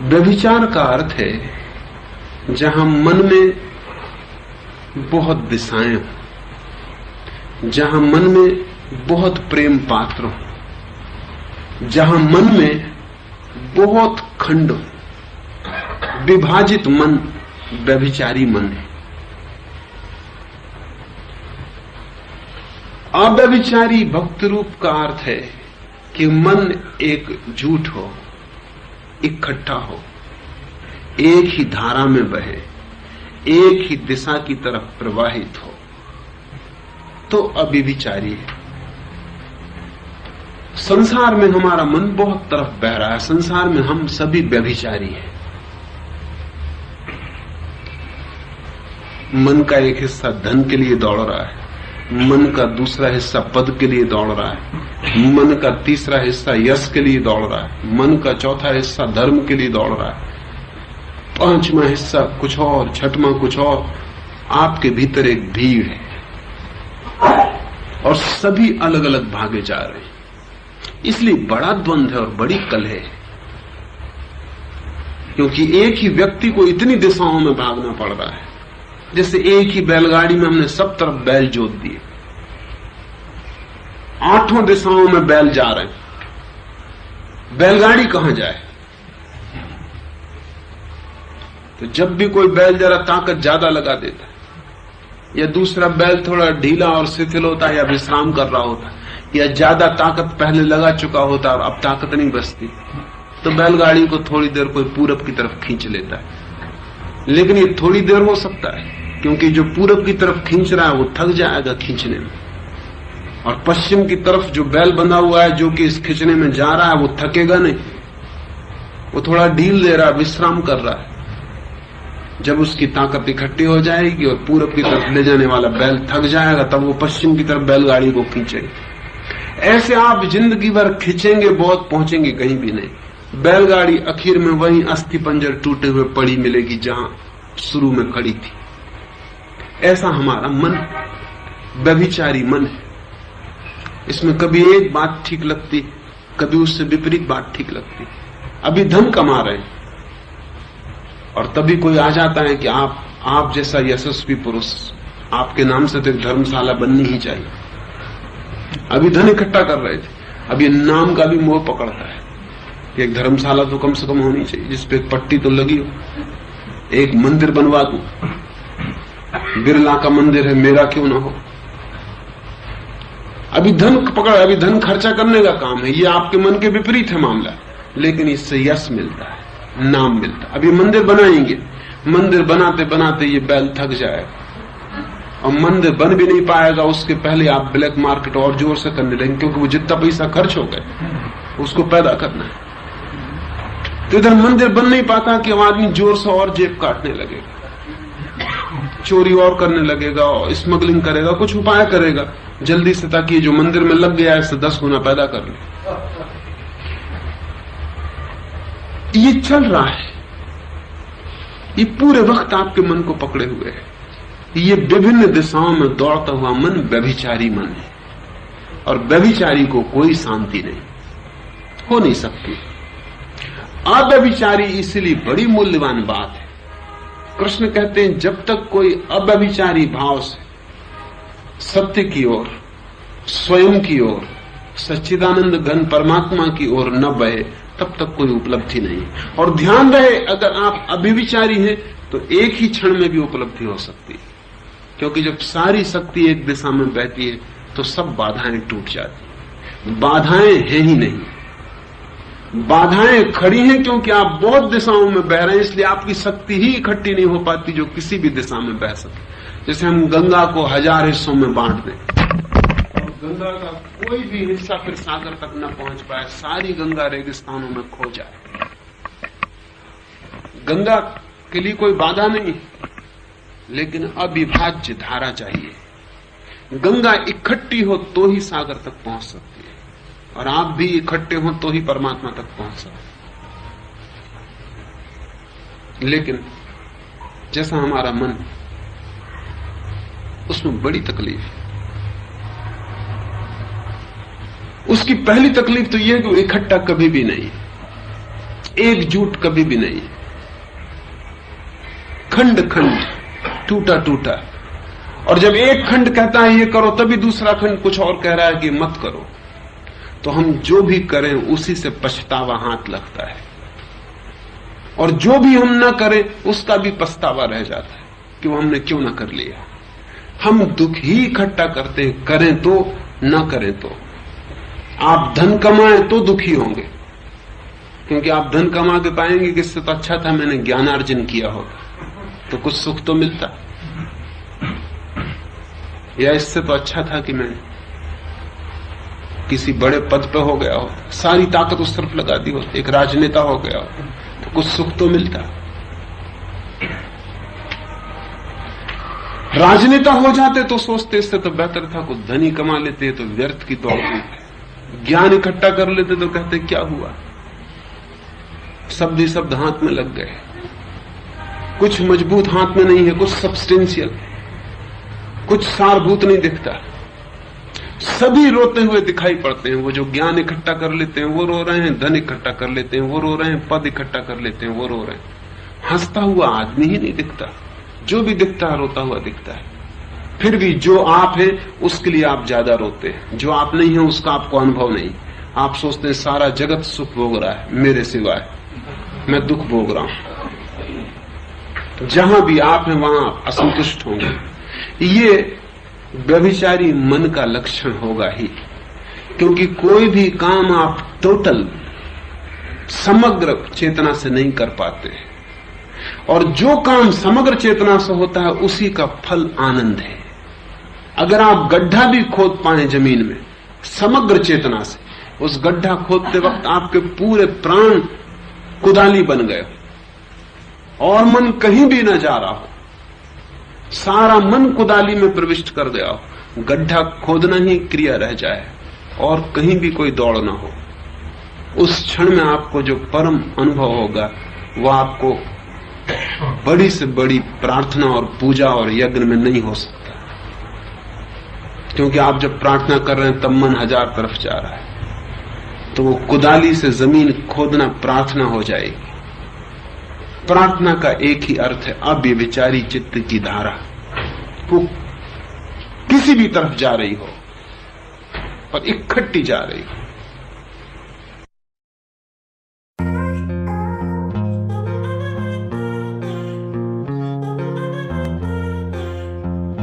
व्यभिचार का अर्थ है जहां मन में बहुत दिशाएं हो, जहां मन में बहुत प्रेम पात्र हो, जहां मन में बहुत खंड हो। विभाजित मन व्यभिचारी मन है। अव्यभिचारी भक्त रूप का अर्थ है कि मन एक झूठ हो, इकट्ठा हो, एक ही धारा में बहे, एक ही दिशा की तरफ प्रवाहित हो, तो अव्यभिचारी है। संसार में हमारा मन बहुत तरफ बह रहा है। संसार में हम सभी व्यभिचारी हैं। मन का एक हिस्सा धन के लिए दौड़ रहा है, मन का दूसरा हिस्सा पद के लिए दौड़ रहा है, मन का तीसरा हिस्सा यश के लिए दौड़ रहा है, मन का चौथा हिस्सा धर्म के लिए दौड़ रहा है, पांचवा हिस्सा कुछ और, छठवां कुछ और। आपके भीतर एक भीड़ है और सभी अलग अलग भागे जा रहे हैं। इसलिए बड़ा द्वंद्व है और बड़ी कलह है, क्योंकि एक ही व्यक्ति को इतनी दिशाओं में भागना पड़ रहा है। जैसे एक ही बैलगाड़ी में हमने सब तरफ बैल जोत दिए, 8 दिशाओं में बैल जा रहे हैं, बैलगाड़ी कहां जाए? तो जब भी कोई बैल जरा ताकत ज्यादा लगा देता है, या दूसरा बैल थोड़ा ढीला और शिथिल होता है या विश्राम कर रहा होता है, या ज्यादा ताकत पहले लगा चुका होता है और अब ताकत नहीं बचती, तो बैलगाड़ी को थोड़ी देर कोई पूरब की तरफ खींच लेता है। लेकिन ये थोड़ी देर हो सकता है, क्योंकि जो पूरब की तरफ खींच रहा है वो थक जाएगा खींचने में, और पश्चिम की तरफ जो बैल बंधा हुआ है जो कि इस खींचने में जा रहा है वो थकेगा नहीं, वो थोड़ा ढील दे रहा है, विश्राम कर रहा है। जब उसकी ताकत इकट्ठी हो जाएगी और पूरब की तरफ ले जाने वाला बैल थक जाएगा, तब वो पश्चिम की तरफ बैलगाड़ी को खींचेगी। ऐसे आप जिंदगी भर खींचेंगे, बहुत पहुंचेंगे कहीं भी नहीं। बैलगाड़ी आखिर में वहीं अस्थि पंजर टूटे हुए पड़ी मिलेगी जहां शुरू में खड़ी थी। ऐसा हमारा मन, व्यभिचारी मन है। इसमें कभी एक बात ठीक लगती, कभी उससे विपरीत बात ठीक लगती। अभी धन कमा रहे हैं और तभी कोई आ जाता है कि आप जैसा यशस्वी पुरुष, आपके नाम से तो एक धर्मशाला बननी ही चाहिए। अभी धन इकट्ठा कर रहे थे, अब ये नाम का भी मोह पकड़ता है कि एक धर्मशाला तो कम से कम होनी चाहिए जिसपे एक पट्टी तो लगी हो। एक मंदिर बनवा दूं, बिरला का मंदिर है, मेरा क्यों ना हो। अभी धन पकड़, अभी धन खर्चा करने का काम है। ये आपके मन के विपरीत है मामला, लेकिन इससे यश मिलता है, नाम मिलता है। अभी मंदिर बनाएंगे, मंदिर बनाते बनाते ये बैल थक जाएगा और मंदिर बन भी नहीं पाएगा। उसके पहले आप ब्लैक मार्केट और जोर से करने लगेंगे, क्योंकि वो जितना पैसा खर्च हो गए उसको पैदा करना है। तो इधर मंदिर बन नहीं पाता कि आदमी जोर से और जेब काटने लगेगा, चोरी और करने लगेगा और स्मगलिंग करेगा, कुछ उपाय करेगा जल्दी से, ताकि जो मंदिर में लग गया है इससे 10 गुना पैदा कर ले। ये चल रहा है, ये पूरे वक्त आपके मन को पकड़े हुए है। ये विभिन्न दिशाओं में दौड़ता हुआ मन व्यभिचारी मन है, और व्यभिचारी को कोई शांति नहीं हो नहीं सकती। अव्यभिचारी इसलिए बड़ी मूल्यवान बात है। कृष्ण कहते हैं जब तक कोई अव्यभिचारी भाव से सत्य की ओर, स्वयं की ओर, सच्चिदानंद घन परमात्मा की ओर न बहे, तब तक कोई उपलब्धि नहीं। और ध्यान रहे, अगर आप अव्यभिचारी हैं तो एक ही क्षण में भी उपलब्धि हो सकती है, क्योंकि जब सारी शक्ति एक दिशा में बहती है तो सब बाधाएं टूट जाती। बाधाएं हैं ही नहीं, बाधाएं खड़ी हैं क्योंकि आप बहुत दिशाओं में बह रहे हैं, इसलिए आपकी शक्ति ही इकट्ठी नहीं हो पाती जो किसी भी दिशा में बह सके। जैसे हम गंगा को 1000 हिस्सों में बांट दें और गंगा का कोई भी हिस्सा फिर सागर तक न पहुंच पाए, सारी गंगा रेगिस्तानों में खो जाए। गंगा के लिए कोई बाधा नहीं, लेकिन अविभाज्य धारा चाहिए। गंगा इकट्ठी हो तो ही सागर तक पहुंच सकती है, और आप भी इकट्ठे हो तो ही परमात्मा तक पहुंच सकते। लेकिन जैसा हमारा मन, उसमें बड़ी तकलीफ है। उसकी पहली तकलीफ तो यह है कि वो इकट्ठा कभी भी नहीं। एकजुट कभी भी नहीं, खंड खंड, टूटा टूटा। और जब एक खंड कहता है ये करो, तभी दूसरा खंड कुछ और कह रहा है कि मत करो। तो हम जो भी करें उसी से पछतावा हाथ लगता है, और जो भी हम ना करें उसका भी पछतावा रह जाता है कि वो हमने क्यों ना कर लिया। हम दुख ही इकट्ठा करते हैं, करें तो ना करें तो। आप धन कमाएं तो दुखी होंगे, क्योंकि आप धन कमा के पाएंगे कि इससे तो अच्छा था मैंने ज्ञानार्जन किया होता, तो कुछ सुख तो मिलता, या इससे तो अच्छा था कि मैं किसी बड़े पद पे हो गया हो, सारी ताकत उस तरफ लगा दी हो, एक राजनेता हो गया हो, तो कुछ सुख तो मिलता। राजनेता हो जाते तो सोचते इससे तो बेहतर था कुछ धन ही कमा लेते, तो व्यर्थ की दौड़ थी। ज्ञान इकट्ठा कर लेते तो कहते क्या हुआ, शब्द ही शब्द हाथ में लग गए, कुछ मजबूत हाथ में नहीं है, कुछ सब्सटेंशियल, कुछ सारभूत नहीं दिखता। सभी रोते हुए दिखाई पड़ते हैं। वो जो ज्ञान इकट्ठा कर लेते हैं वो रो रहे हैं, धन इकट्ठा कर लेते हैं वो रो रहे हैं, पद इकट्ठा कर लेते हैं वो रो रहे हैं। हंसता हुआ आदमी ही नहीं दिखता, जो भी दिखता है रोता हुआ दिखता है। फिर भी जो आप है उसके लिए आप ज्यादा रोते हैं, जो आप नहीं है उसका आपको अनुभव नहीं। आप सोचते हैं सारा जगत सुख भोग रहा है मेरे सिवाय, मैं दुख भोग रहा हूं। जहां भी आप हैं वहां आप असंतुष्ट होंगे। ये व्यभिचारी मन का लक्षण होगा ही, क्योंकि कोई भी काम आप टोटल समग्र चेतना से नहीं कर पाते, और जो काम समग्र चेतना से होता है उसी का फल आनंद है। अगर आप गड्ढा भी खोद पाए जमीन में समग्र चेतना से, उस गड्ढा खोदते वक्त आपके पूरे प्राण कुदाली बन गए और मन कहीं भी न जा रहा हो, सारा मन कुदाली में प्रविष्ट कर गया हो, गड्ढा खोदना ही क्रिया रह जाए और कहीं भी कोई दौड़ ना हो, उस क्षण में आपको जो परम अनुभव होगा वो आपको बड़ी से बड़ी प्रार्थना और पूजा और यज्ञ में नहीं हो सकता। क्योंकि आप जब प्रार्थना कर रहे हैं तब मन हजार तरफ जा रहा है, तो वो कुदाली से जमीन खोदना प्रार्थना हो जाएगी। प्रार्थना का एक ही अर्थ है, अव्यभिचारी चित्त की धारा, वो किसी भी तरफ जा रही हो पर इकट्ठी जा रही हो।